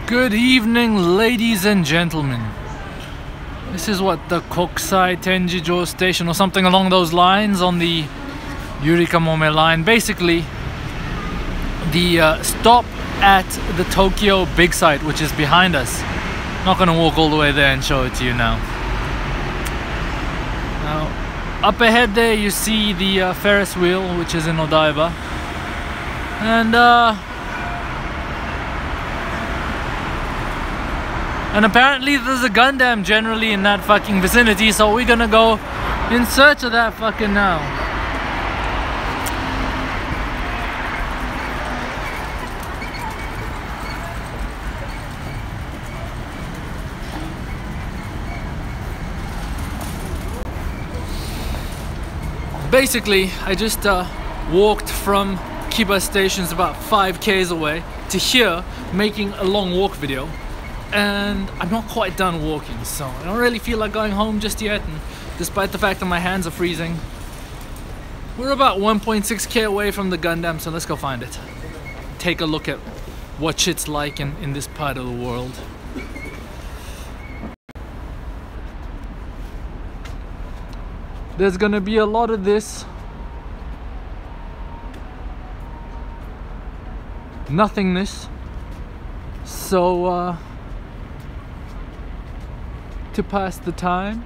Good evening, ladies and gentlemen. This is what the Kokusai Tenjijo station or something along those lines on the Yurikamome line. Basically, the stop at the Tokyo big site, which is behind us. Not gonna walk all the way there and show it to you now. Now, up ahead there you see the Ferris wheel, which is in Odaiba. And apparently there's a Gundam generally in that fucking vicinity, so we're gonna go in search of that fucking now. Basically, I just walked from Kiba stations about 5 k's away to here, making a long walk video. And I'm not quite done walking, so I don't really feel like going home just yet, and despite the fact that my hands are freezing. We're about 1.6 k away from the Gundam, so let's go find it. Take a look at what shit's like in this part of the world. There's gonna be a lot of this. Nothingness. So, to pass the time,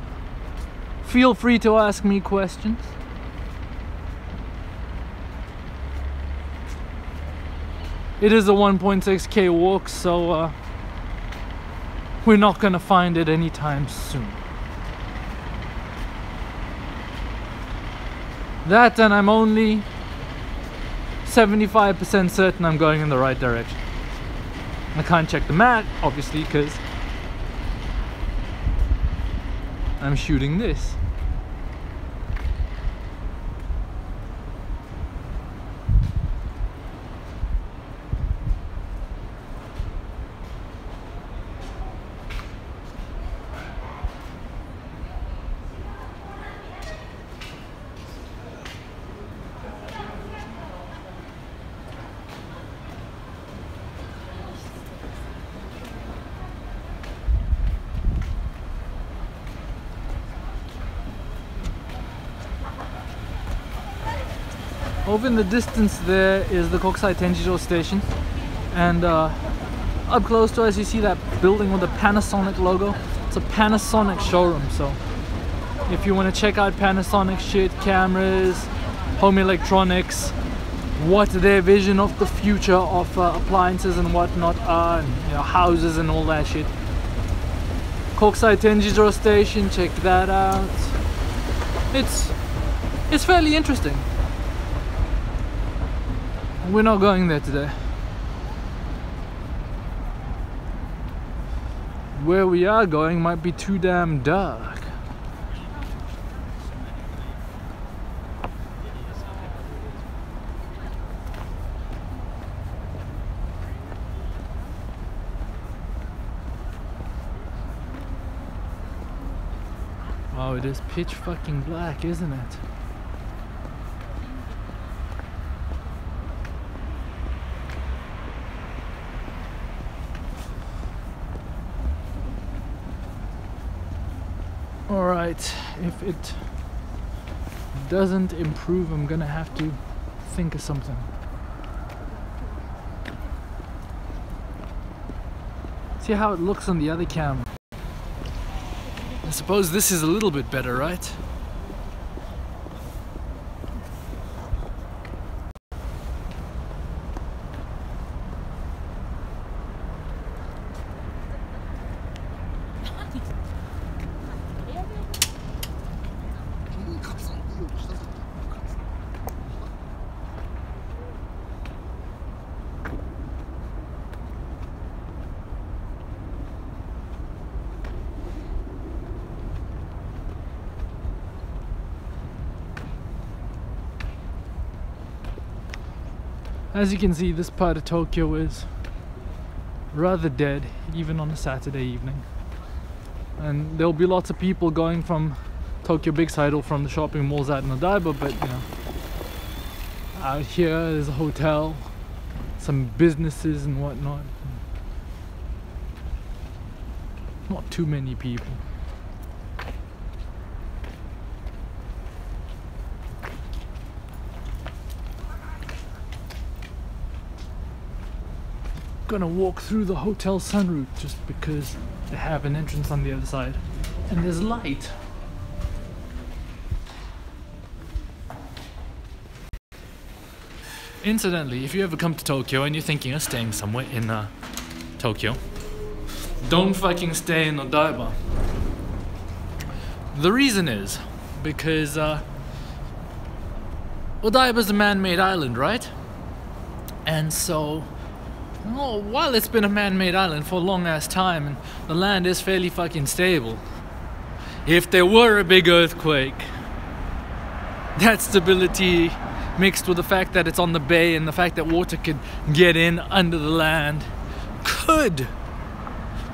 feel free to ask me questions. It is a 1.6 k walk, so we're not gonna find it anytime soon. That, and I'm only 75% certain I'm going in the right direction. I can't check the map, obviously, because I'm shooting this. Over in the distance there is the Kokusai Tenjijo station, and up close to us you see that building with the Panasonic logo. It's a Panasonic showroom, so if you want to check out Panasonic shit, cameras, home electronics, what their vision of the future of appliances and whatnot are, and, you know, houses and all that shit. Kokusai Tenjijo station, check that out. It's fairly interesting. We're not going there today. Where we are going might be too damn dark. Oh, it is pitch fucking black, isn't it? Alright, if it doesn't improve, I'm gonna have to think of something. See how it looks on the other camera. I suppose this is a little bit better, right? As you can see, this part of Tokyo is rather dead, even on a Saturday evening. And there'll be lots of people going from Tokyo Big Side or from the shopping malls out in Odaiba, but you know, out here there's a hotel, some businesses and whatnot. Not too many people. Gonna walk through the hotel sunroof just because they have an entrance on the other side and there's light. Incidentally, if you ever come to Tokyo and you're thinking of staying somewhere in Tokyo, don't fucking stay in Odaiba. The reason is because Odaiba's a man-made island, right? And so, well, while it's been a man-made island for a long-ass time and the land is fairly fucking stable, if there were a big earthquake, that stability mixed with the fact that it's on the bay and the fact that water could get in under the land could,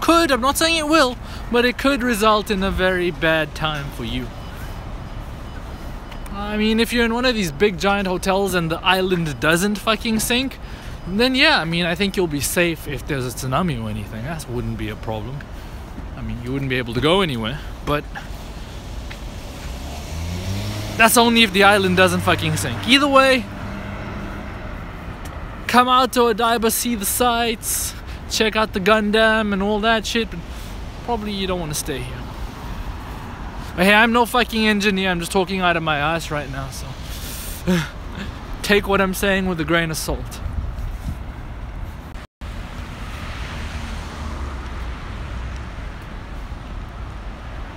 I'm not saying it will, but it could result in a very bad time for you. I mean, if you're in one of these big giant hotels and the island doesn't fucking sink, then yeah, I mean, I think you'll be safe if there's a tsunami or anything. That wouldn't be a problem. I mean, you wouldn't be able to go anywhere, but that's only if the island doesn't fucking sink. Either way, come out to Odaiba, see the sights, check out the Gundam and all that shit, but probably you don't want to stay here. But hey, I'm no fucking engineer, I'm just talking out of my ass right now, so take what I'm saying with a grain of salt.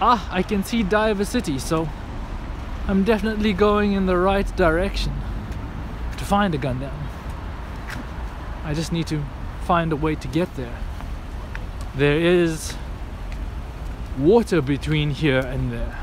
Ah, I can see Odaiba City, so I'm definitely going in the right direction to find a Gundam. I just need to find a way to get there. There is water between here and there.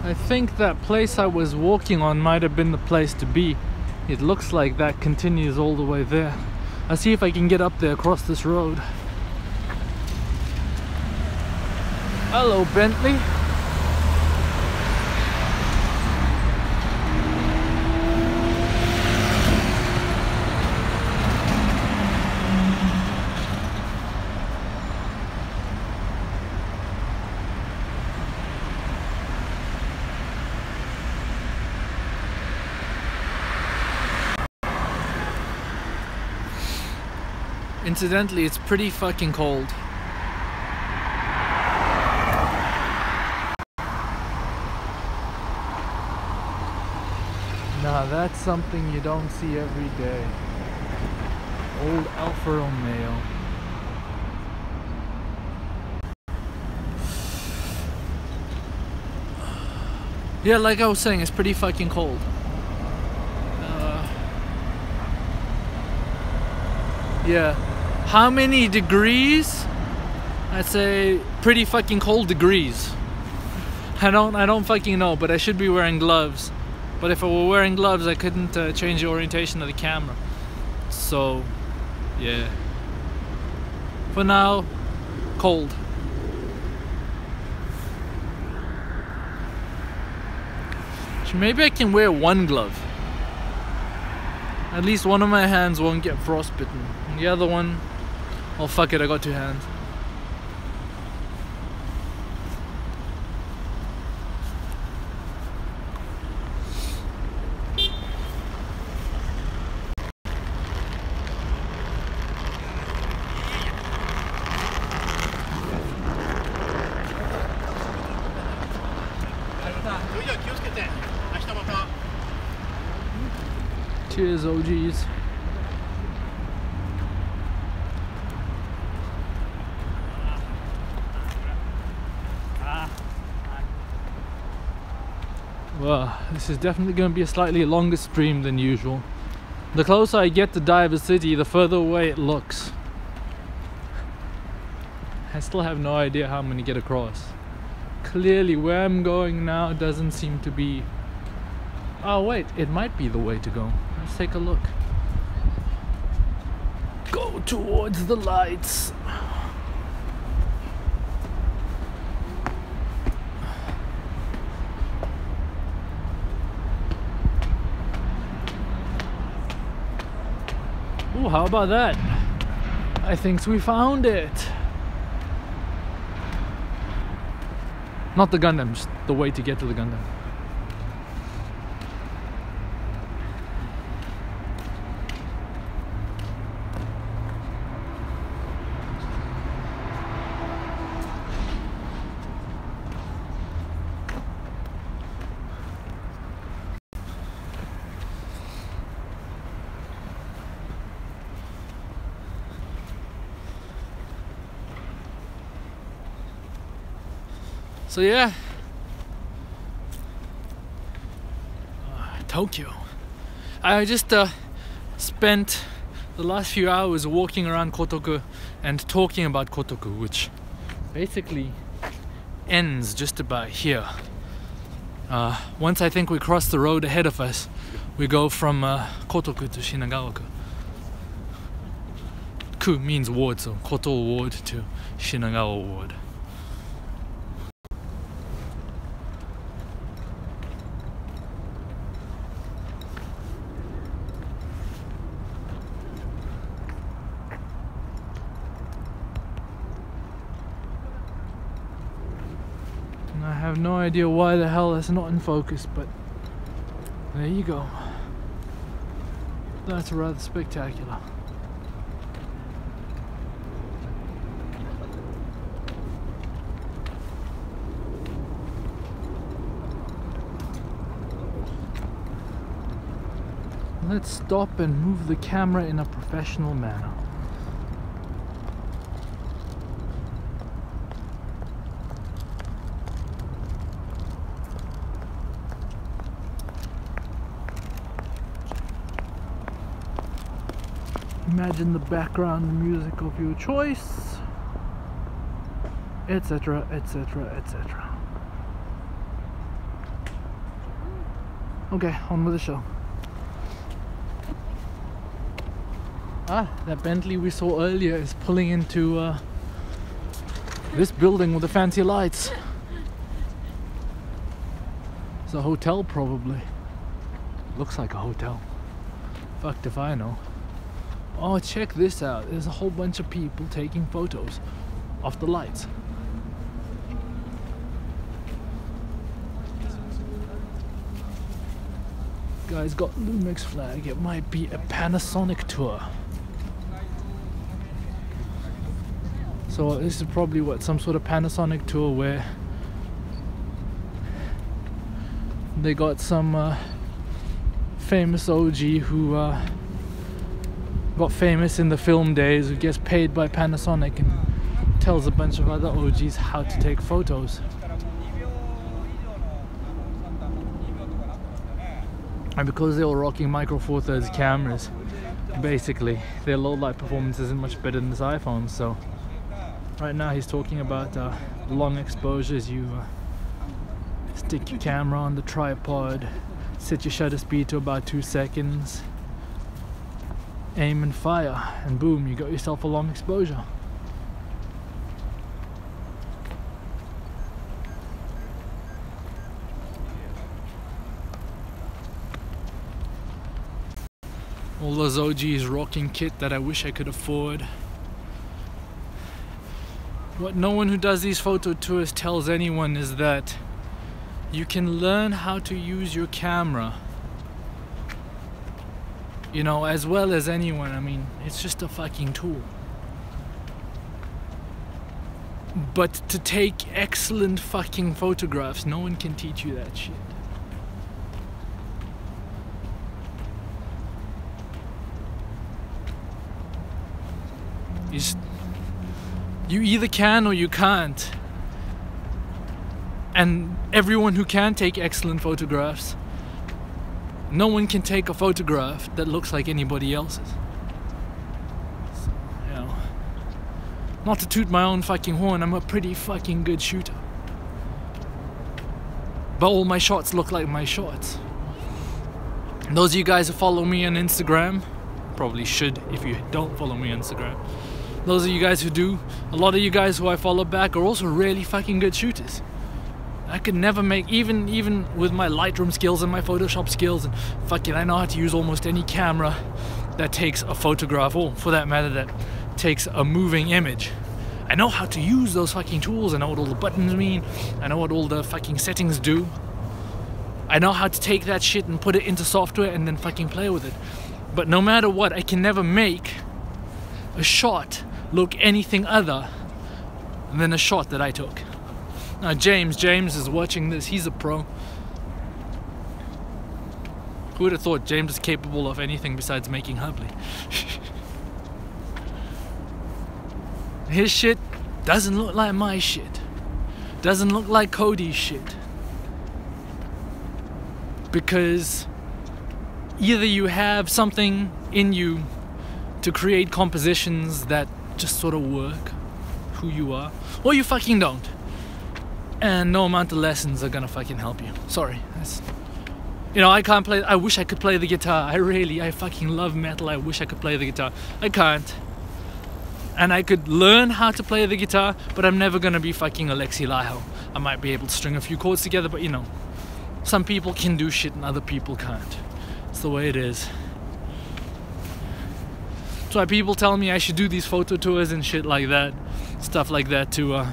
I think that place I was walking on might have been the place to be. It looks like that continues all the way there. I'll see if I can get up there across this road. Hello, Bentley. Incidentally, it's pretty fucking cold. Now that's something you don't see every day. Old Alfa Romeo. Yeah, like I was saying, it's pretty fucking cold. Yeah. How many degrees? I'd say pretty fucking cold degrees. I don't fucking know, but I should be wearing gloves. But if I were wearing gloves, I couldn't change the orientation of the camera. So, yeah. For now, cold. Maybe I can wear one glove. At least one of my hands won't get frostbitten. And the other one, oh fuck it, I got two hands. Cheers, OGs. Well, this is definitely going to be a slightly longer stream than usual. The closer I get to Odaiba City, the further away it looks. I still have no idea how I'm going to get across. Clearly, where I'm going now doesn't seem to be... Oh wait, it might be the way to go. Let's take a look. Go towards the lights. Ooh, how about that? I think we found it. Not the Gundam, just the way to get to the Gundam. So yeah, Tokyo. I just spent the last few hours walking around Kotoku and talking about Kotoku, which basically ends just about here. Once I think we cross the road ahead of us, we go from Kotoku to Shinagawa-ku. Ku means ward, so Koto ward to Shinagawa ward. I have no idea why the hell it's not in focus, but there you go. That's rather spectacular. Let's stop and move the camera in a professional manner. Imagine the background music of your choice, etc, etc, etc. Okay, on with the show. That Bentley we saw earlier is pulling into this building with the fancy lights. It's a hotel, probably. Looks like a hotel. Fucked if I know. Oh, check this out. There's a whole bunch of people taking photos of the lights. Guy's got Lumix flag. It might be a Panasonic tour. So this is probably what, some sort of Panasonic tour where they got some famous OG who got famous in the film days, who gets paid by Panasonic and tells a bunch of other OGs how to take photos. And because they were rocking Micro Four Thirds cameras, basically their low light performance isn't much better than this iPhone. So right now he's talking about long exposures. You stick your camera on the tripod, set your shutter speed to about 2 seconds, aim and fire, and boom, you got yourself a long exposure. All those OGs rocking kit that I wish I could afford. What no one who does these photo tours tells anyone is that you can learn how to use your camera, you know, as well as anyone. I mean, it's just a fucking tool. But to take excellent fucking photographs, no one can teach you that shit. You either can or you can't. And everyone who can take excellent photographs, no one can take a photograph that looks like anybody else's. So, you know, not to toot my own fucking horn, I'm a pretty fucking good shooter. But all my shots look like my shots. And those of you guys who follow me on Instagram, probably should if you don't follow me on Instagram. Those of you guys who do, a lot of you guys who I follow back are also really fucking good shooters. I could never make, even with my Lightroom skills and my Photoshop skills, and fucking I know how to use almost any camera that takes a photograph, or for that matter that takes a moving image. I know how to use those fucking tools. I know what all the buttons mean. I know what all the fucking settings do. I know how to take that shit and put it into software and then fucking play with it. But no matter what, I can never make a shot look anything other than a shot that I took. Now James is watching this. He's a pro. Who would have thought James is capable of anything besides making Hubley? His shit doesn't look like my shit. Doesn't look like Cody's shit. Because either you have something in you to create compositions that just sort of work who you are, or you fucking don't. And no amount of lessons are gonna fucking help you. Sorry. You know, I can't play. I wish I could play the guitar. I fucking love metal. I wish I could play the guitar. I can't. And I could learn how to play the guitar, but I'm never gonna be fucking Alexi Laiho. I might be able to string a few chords together, but you know, some people can do shit and other people can't. It's the way it is. That's why people tell me I should do these photo tours and shit like that, stuff like that, to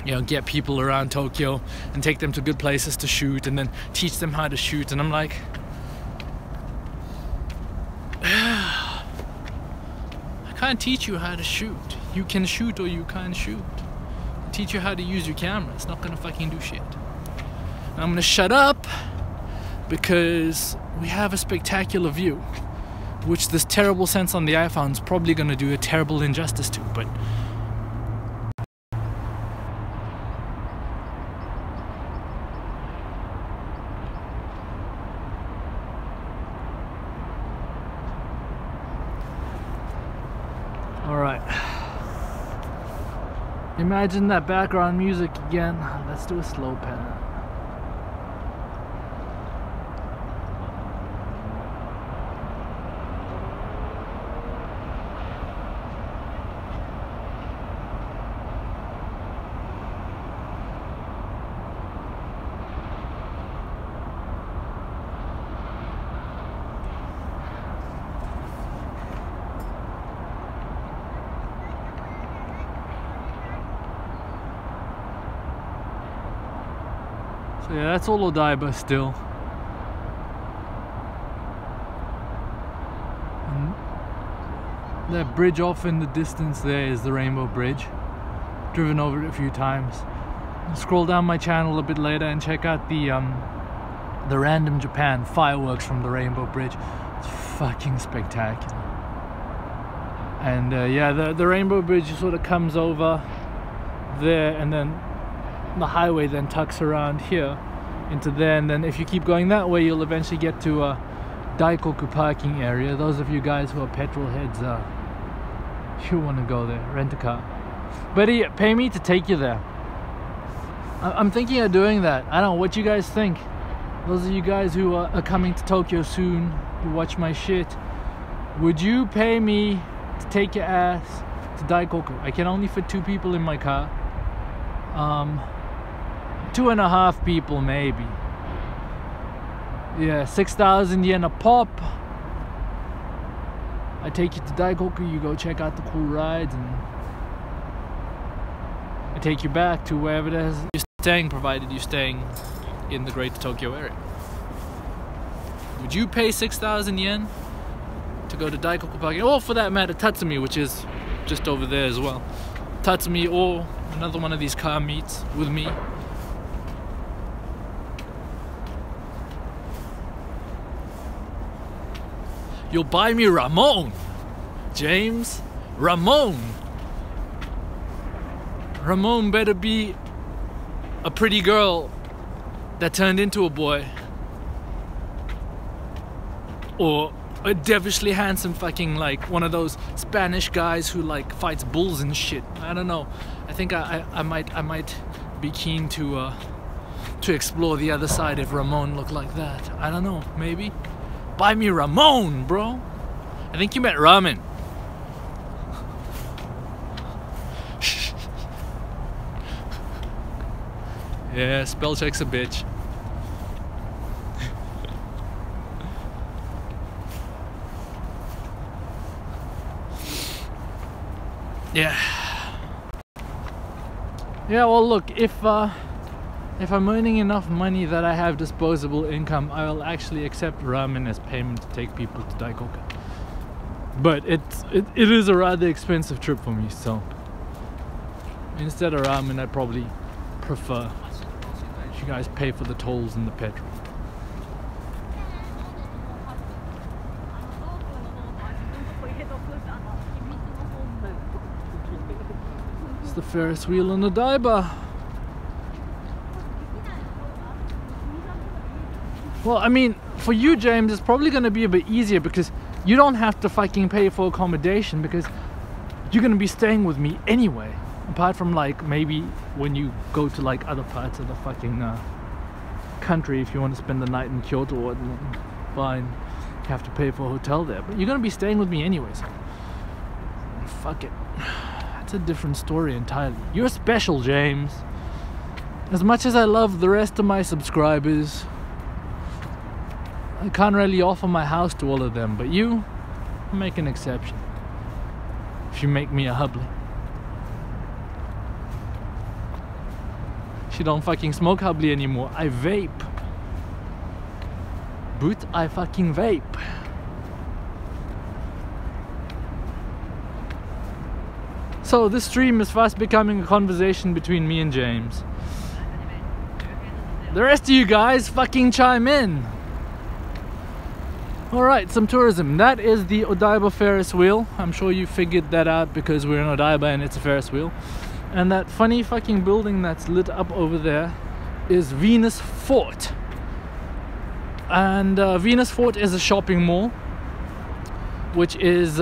you know, get people around Tokyo and take them to good places to shoot and then teach them how to shoot. And I'm like, I can't teach you how to shoot. You can shoot or you can't shoot. I'll teach you how to use your camera. It's not gonna fucking do shit. And I'm gonna shut up because we have a spectacular view, which this terrible sense on the iPhone is probably gonna do a terrible injustice to, but alright. Imagine that background music again. Let's do a slow pan. So yeah, that's all Odaiba still. And that bridge off in the distance there is the Rainbow Bridge. Driven over it a few times. Scroll down my channel a bit later and check out the Random Japan fireworks from the Rainbow Bridge. It's fucking spectacular. And yeah, the Rainbow Bridge sort of comes over there, and then the highway then tucks around here into there, and then if you keep going that way you'll eventually get to a Daikoku parking area. Those of you guys who are petrol heads, you want to go there, rent a car. But yeah, pay me to take you there. I'm thinking of doing that. I don't know what you guys think. Those of you guys who are coming to Tokyo soon, who watch my shit, would you pay me to take your ass to Daikoku? I can only fit 2 people in my car. 2.5 people maybe. Yeah, 6,000 yen a pop. I take you to Daikoku, you go check out the cool rides, and I take you back to wherever it is you're staying, provided you're staying in the Greater Tokyo area. Would you pay 6,000 yen to go to Daikoku Park, or for that matter Tatsumi, which is just over there as well? Tatsumi or another one of these car meets with me. You'll buy me Ramon, James. Ramon. Ramon better be a pretty girl that turned into a boy, or a devilishly handsome fucking, like, one of those Spanish guys who like fights bulls and shit. I don't know. I think I might be keen to explore the other side if Ramon looked like that. I don't know. Maybe. Buy me Ramon, bro. I think you meant ramen. Yeah, spell check's a bitch. Yeah. Yeah, well look, if I'm earning enough money that I have disposable income, I will actually accept ramen as payment to take people to Daikoku. But it is a rather expensive trip for me, so instead of ramen, I'd probably prefer you guys pay for the tolls and the petrol. It's the Ferris wheel in Odaiba. Well, I mean, for you, James, it's probably going to be a bit easier because you don't have to fucking pay for accommodation because you're going to be staying with me anyway. Apart from, like, maybe when you go to, like, other parts of the fucking country, if you want to spend the night in Kyoto or fine, you have to pay for a hotel there. But you're going to be staying with me anyway, so fuck it. That's a different story entirely. You're special, James. As much as I love the rest of my subscribers, I can't really offer my house to all of them, but you make an exception. If you make me a hubly. She don't fucking smoke hubly anymore. I vape. But I fucking vape. So this stream is fast becoming a conversation between me and James. The rest of you guys fucking chime in. Alright, some tourism. That is the Odaiba Ferris wheel. I'm sure you figured that out because we're in Odaiba and it's a Ferris wheel. And that funny fucking building that's lit up over there is Venus Fort. And Venus Fort is a shopping mall, which is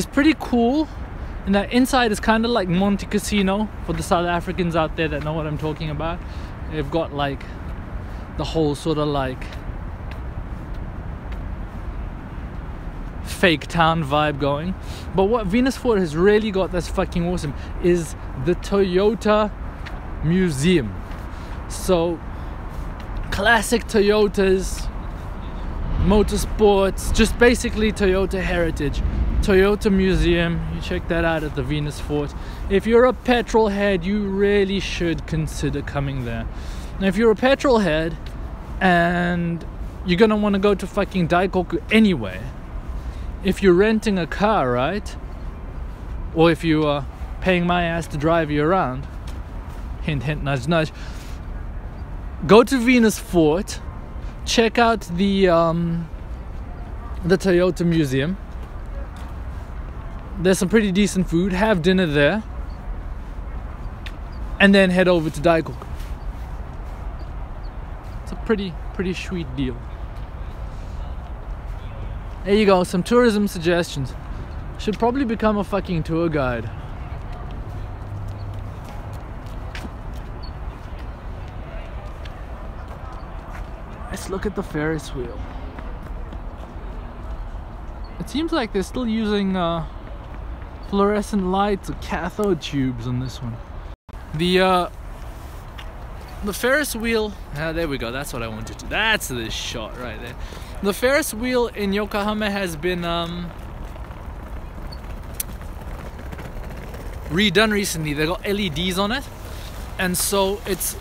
pretty cool. And that inside is kind of like Monte Casino for the South Africans out there that know what I'm talking about. They've got like the whole sort of like fake town vibe going. But what Venus Fort has really got that's fucking awesome is the Toyota Museum. So classic Toyotas, motorsports, just basically Toyota heritage. Toyota Museum, you check that out at the Venus Fort. If you're a petrol head, you really should consider coming there. Now if you're a petrol head and you're gonna want to go to fucking Daikoku anyway, if you're renting a car, right? Or if you are paying my ass to drive you around, hint hint nudge nudge, go to Venus Fort, check out the Toyota Museum. There's some pretty decent food, have dinner there, and then head over to Daikoku. It's a pretty sweet deal. There you go, some tourism suggestions. Should probably become a fucking tour guide. Let's look at the Ferris wheel. It seems like they're still using fluorescent lights or cathode tubes on this one. The the Ferris wheel, there we go, that's what I wanted to, that's this shot right there. The Ferris wheel in Yokohama has been redone recently. They got LEDs on it, and so it's,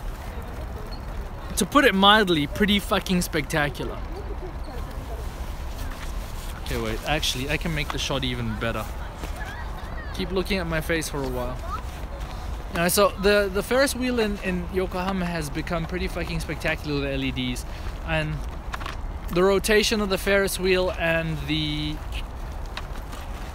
to put it mildly, pretty fucking spectacular. Okay, wait, actually I can make the shot even better. Keep looking at my face for a while. So the Ferris wheel in Yokohama has become pretty fucking spectacular with the LEDs, and the rotation of the Ferris wheel and the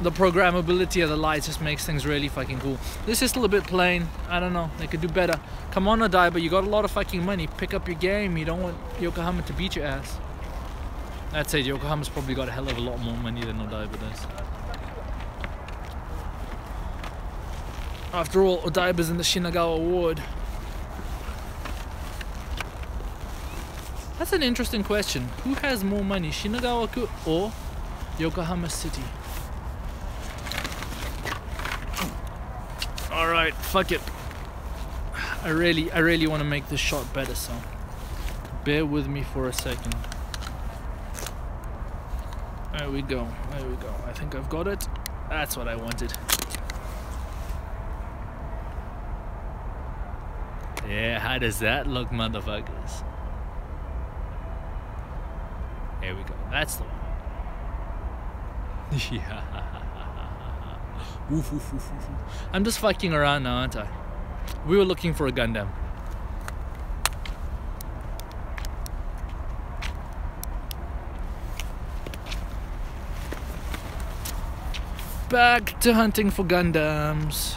programmability of the lights just makes things really fucking cool. This is still a bit plain. I don't know, they could do better. Come on, Odaiba, you got a lot of fucking money. Pick up your game. You don't want Yokohama to beat your ass. I'd say Yokohama's probably got a hell of a lot more money than Odaiba does. After all, Odaiba's in the Shinagawa Ward. That's an interesting question. Who has more money, Shinagawa-ku or Yokohama City? Alright, fuck it. I really want to make this shot better, so bear with me for a second. There we go, there we go. I think I've got it. That's what I wanted. Yeah, how does that look, motherfuckers? There we go, that's the one. Yeah. Oof, oof, oof, oof. I'm just fucking around now, aren't I? We were looking for a Gundam. Back to hunting for Gundams.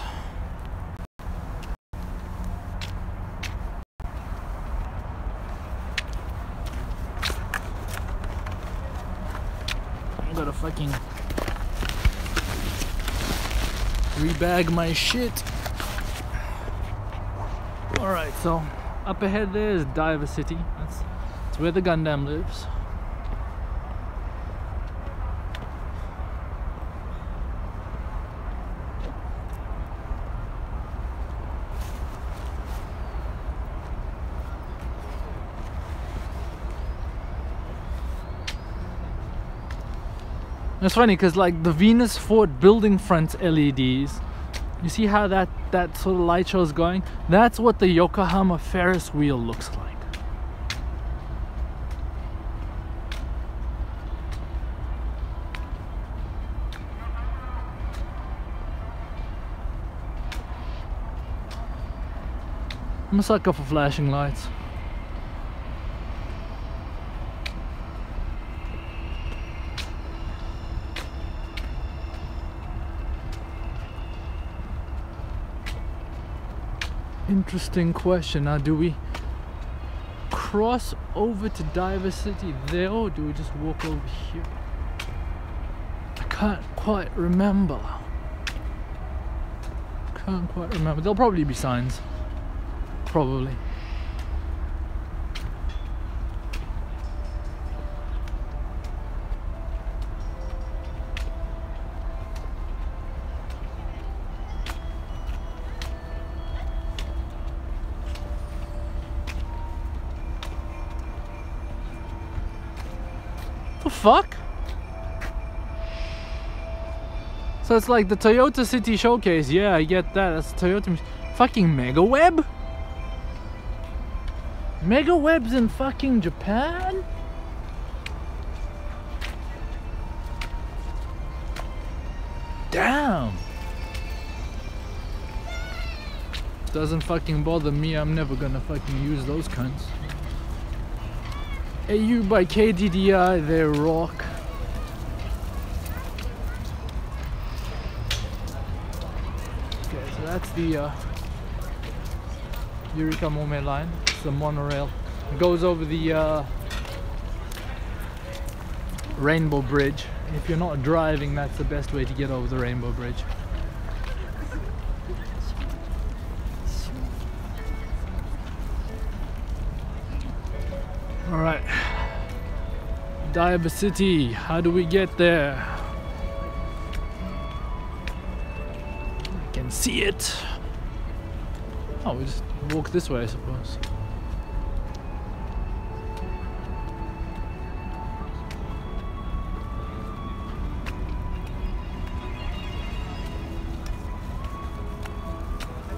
I gotta fucking rebag my shit. Alright, so up ahead there is Odaiba City. That's where the Gundam lives. It's funny because like the Venus Fort building front LEDs, you see how that sort of light show is going? That's what the Yokohama Ferris wheel looks like. I'm a sucker for flashing lights. Interesting question. Now, do we cross over to Odaiba City there, or do we just walk over here? I can't quite remember. There'll probably be signs. Probably. The fuck? So it's like the Toyota City Showcase. Yeah, I get that. That's Toyota. Fucking Mega Web? Mega Web's in fucking Japan? Damn. Doesn't fucking bother me. I'm never gonna fucking use those cunts. AU by KDDI, they rock. Okay, so that's the Eureka Mome line. It's the monorail. It goes over the Rainbow Bridge. If you're not driving, that's the best way to get over the Rainbow Bridge. Alright, Odaiba City, how do we get there? I can see it. Oh, we just walk this way, I suppose.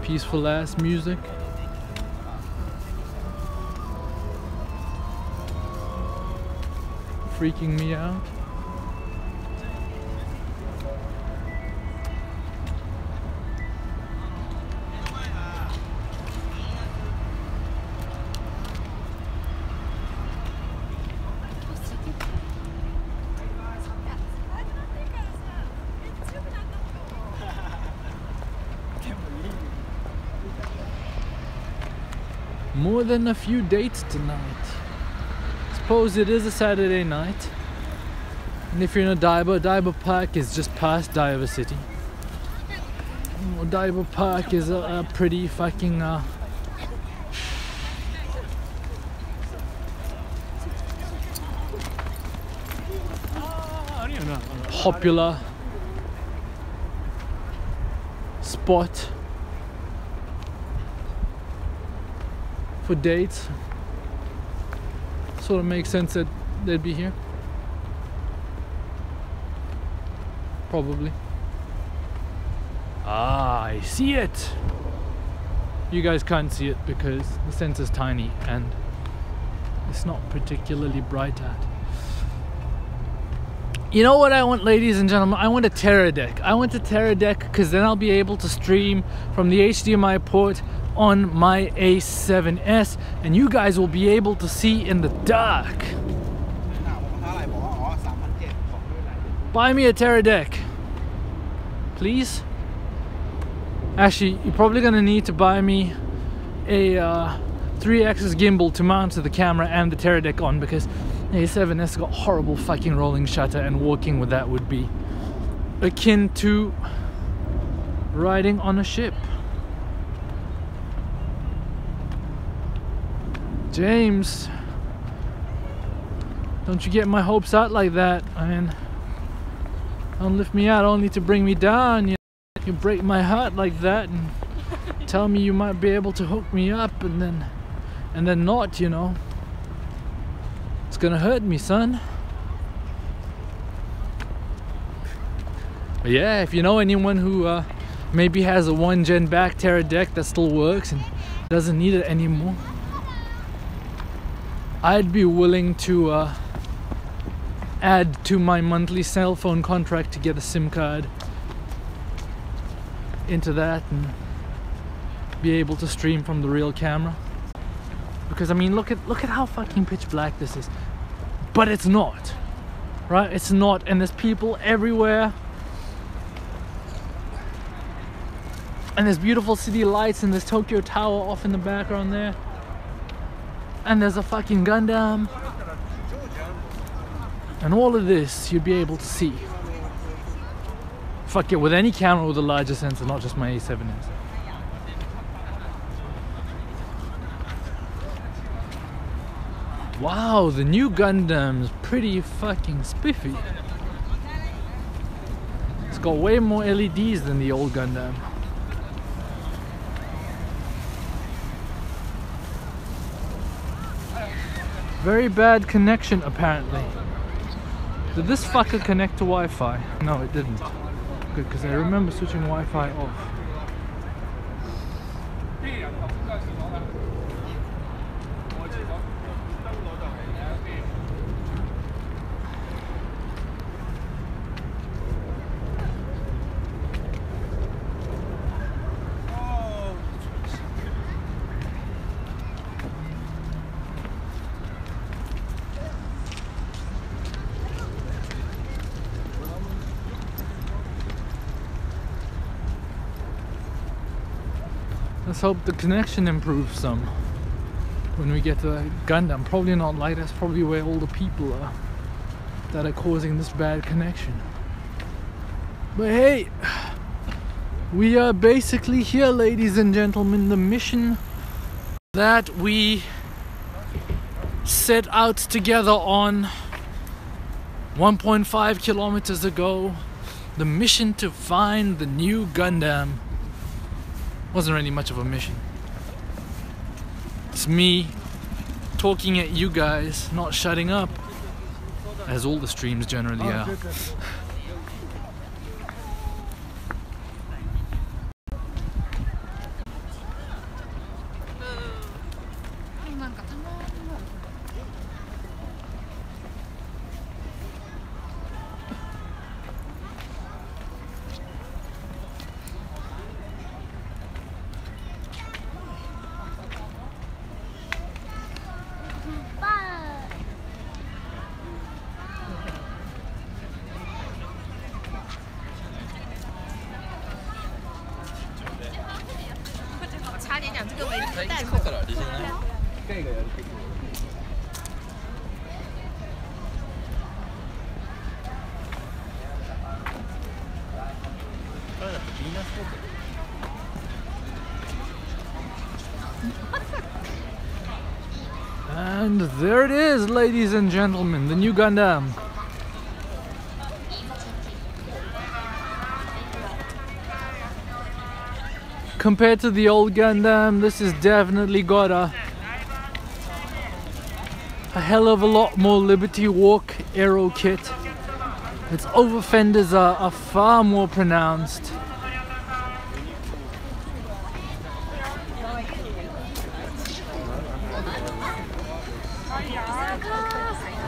Peaceful ass music. Freaking me out. More than a few dates tonight. Suppose it is a Saturday night. And if you're in Odaiba, Odaiba Park is just past Odaiba City. Odaiba Park is a pretty fucking popular spot for dates. Sort of makes sense that they'd be here. Probably. Ah, I see it! You guys can't see it because the sensor's tiny and it's not particularly bright at. You know what I want, ladies and gentlemen? I want a Terra deck. I want a Terra deck because then I'll be able to stream from the HDMI port on my A7S and you guys will be able to see in the dark. Buy me a Terra deck, please. Actually, you're probably gonna need to buy me a 3-axis gimbal to mount to the camera and the Terra deck on because the A7S got horrible fucking rolling shutter and walking with that would be akin to riding on a ship. James, don't you get my hopes out like that, man. Don't lift me out only to bring me down. You break my heart like that and tell me you might be able to hook me up and then not, you know. It's gonna hurt me, son. But yeah, if you know anyone who maybe has a 1-gen back Terra deck that still works and doesn't need it anymore, I'd be willing to add to my monthly cell phone contract to get a SIM card into that and be able to stream from the real camera. Because I mean, look at how fucking pitch black this is. But it's not, right? It's not, and there's people everywhere. And there's beautiful city lights and there's Tokyo Tower off in the background there. And there's a fucking Gundam. And all of this you'd be able to see. Fuck it, with any camera with a larger sensor, not just my A7S. Wow, the new Gundam's pretty fucking spiffy. It's got way more LEDs than the old Gundam. Very bad connection apparently. Did this fucker connect to Wi-Fi? No, it didn't. Good, because I remember switching Wi-Fi off. Let's hope the connection improves some when we get to that Gundam. Probably not like that's probably where all the people are that are causing this bad connection. But hey, we are basically here, ladies and gentlemen. The mission that we set out together on 1.5 kilometers ago, the mission to find the new Gundam, wasn't really much of a mission. It's me talking at you guys, not shutting up, as all the streams generally are. And there it is, ladies and gentlemen, the new Gundam. Compared to the old Gundam, this has definitely got a hell of a lot more Liberty Walk aero kit. Its over fenders are far more pronounced.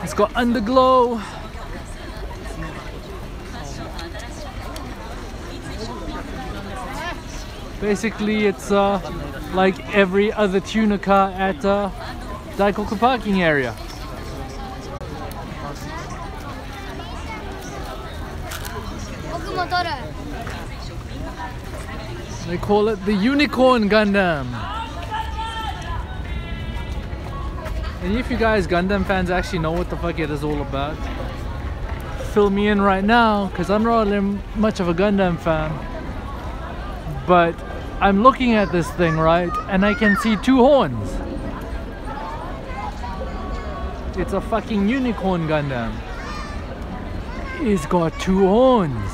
It's got underglow. Basically, it's like every other tuner car at Daikoku parking area. They call it the Unicorn Gundam. And if you guys Gundam fans actually know what the fuck it is all about, fill me in right now, because I'm not really much of a Gundam fan. But I'm looking at this thing, right, and I can see two horns. It's a fucking Unicorn Gundam. It's got two horns.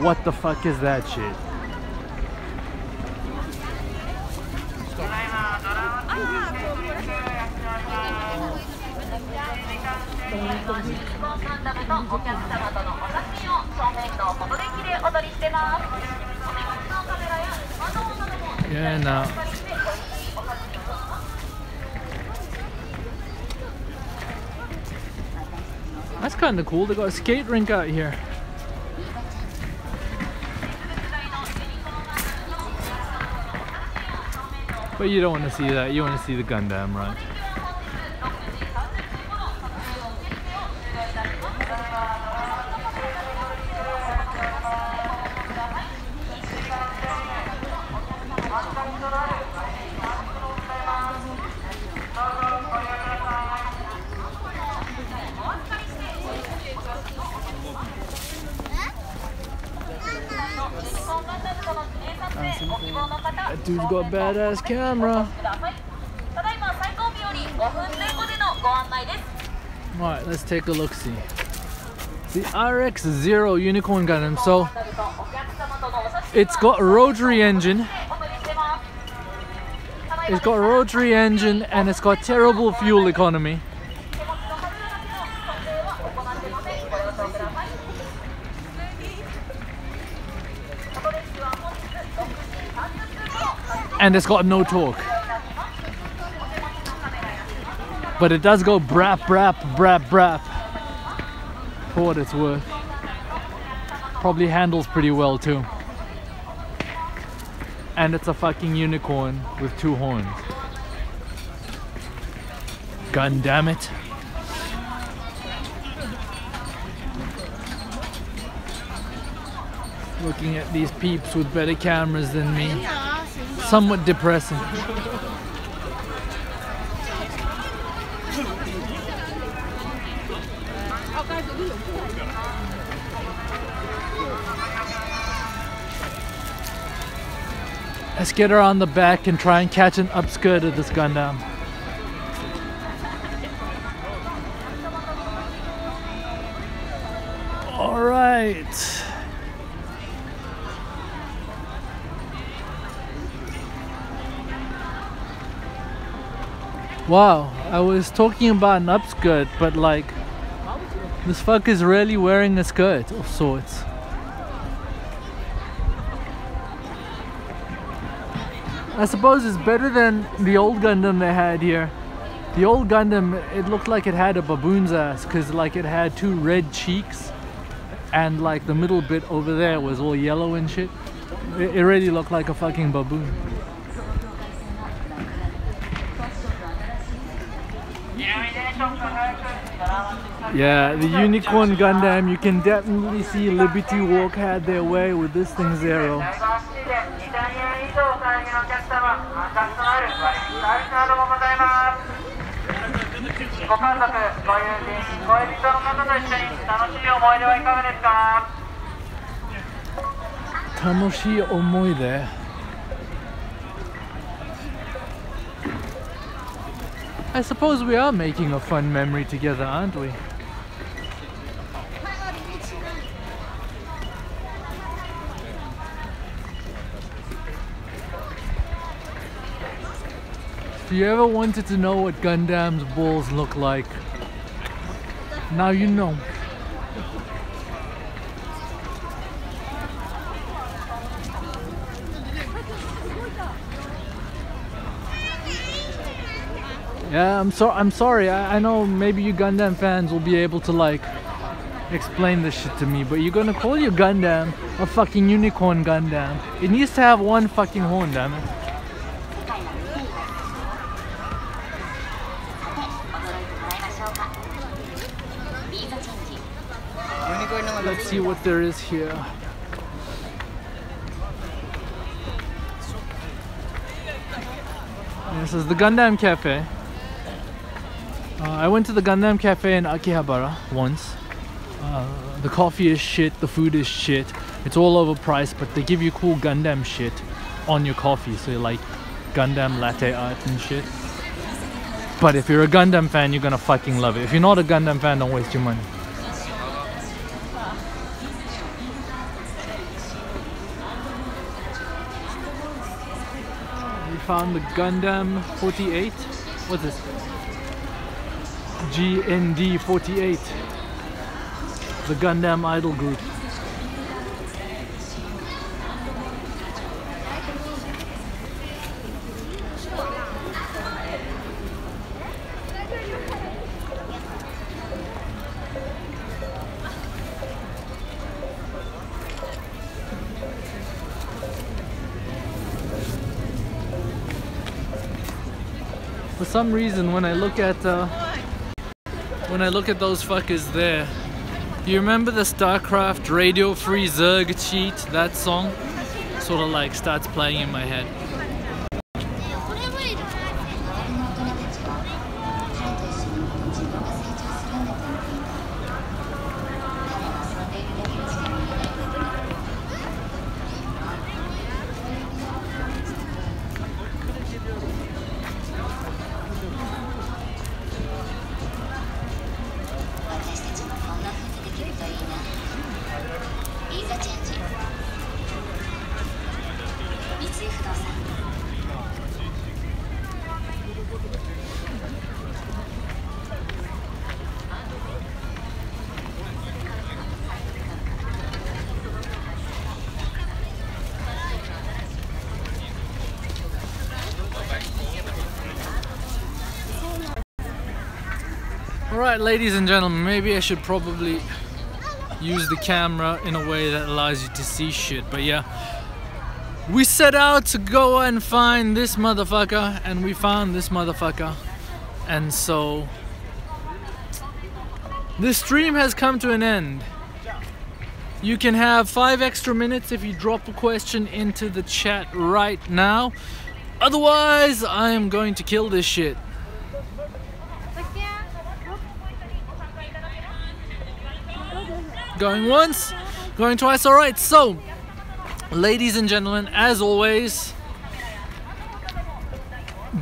What the fuck is that shit? Yeah, no. That's kind of cool. They got a skate rink out here. But you don't want to see that. You want to see the Gundam, right? That dude's got a badass camera. Alright, let's take a look-see. The RX-0 Unicorn Gundam. So, it's got a rotary engine. It's got a rotary engine and it's got terrible fuel economy. And it's got no torque. But it does go brap, brap, brap, brap. For what it's worth. Probably handles pretty well too. And it's a fucking unicorn with two horns. God damn it. Looking at these peeps with better cameras than me. Somewhat depressing. Let's get around the back and try and catch an upskirt of this Gundam. All right. Wow, I was talking about an upskirt, but like, this fuck is really wearing a skirt of sorts. I suppose it's better than the old Gundam they had here. The old Gundam, it looked like it had a baboon's ass, because like it had two red cheeks and like the middle bit over there was all yellow and shit. It really looked like a fucking baboon. Yeah, the Unicorn Gundam, you can definitely see Liberty Walk had their way with this thing Zero. Tanoshii omoide. I suppose we are making a fun memory together, aren't we? If you ever wanted to know what Gundam's balls look like, now you know. Yeah, I'm sorry. I know maybe you Gundam fans will be able to like explain this shit to me, but you're gonna call your Gundam a fucking Unicorn Gundam. It needs to have one fucking horn, damn it. Let's see what there is here. This is the Gundam Cafe. I went to the Gundam Cafe in Akihabara once. The coffee is shit, the food is shit. It's all overpriced, but they give you cool Gundam shit on your coffee. So like Gundam latte art and shit. But if you're a Gundam fan, you're gonna fucking love it. If you're not a Gundam fan, don't waste your money. We found the Gundam 48. What's this? GND 48. The Gundam Idol Group. For some reason, when I look at those fuckers there, you remember the StarCraft Radio Free Zerg cheat? That song sort of like starts playing in my head. Alright, ladies and gentlemen, maybe I should probably use the camera in a way that allows you to see shit, but yeah. We set out to go and find this motherfucker, and we found this motherfucker. And so this stream has come to an end. You can have 5 extra minutes if you drop a question into the chat right now. Otherwise, I am going to kill this shit. Going once, going twice. Alright, so ladies and gentlemen, as always,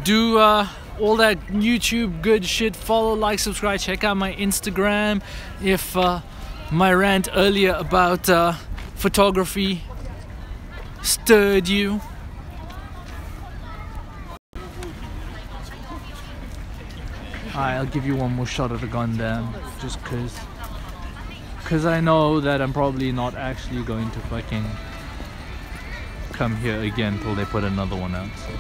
do all that YouTube good shit. Follow, like, subscribe, check out my Instagram. If my rant earlier about photography stirred you. I'll give you one more shot at the Gundam, just cause I know that I'm probably not actually going to fucking come here again till they put another one out. So.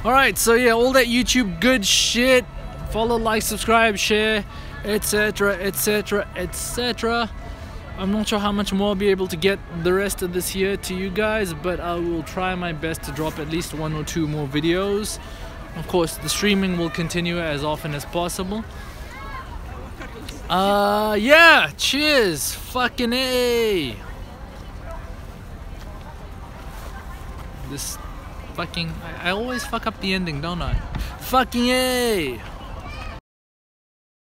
Alright, so yeah, all that YouTube good shit. Follow, like, subscribe, share, etc, etc, etc. I'm not sure how much more I'll be able to get the rest of this year to you guys, but I will try my best to drop at least 1 or 2 more videos. Of course, the streaming will continue as often as possible. Yeah, cheers, fucking A. This fucking, I always fuck up the ending, don't I? Fucking A.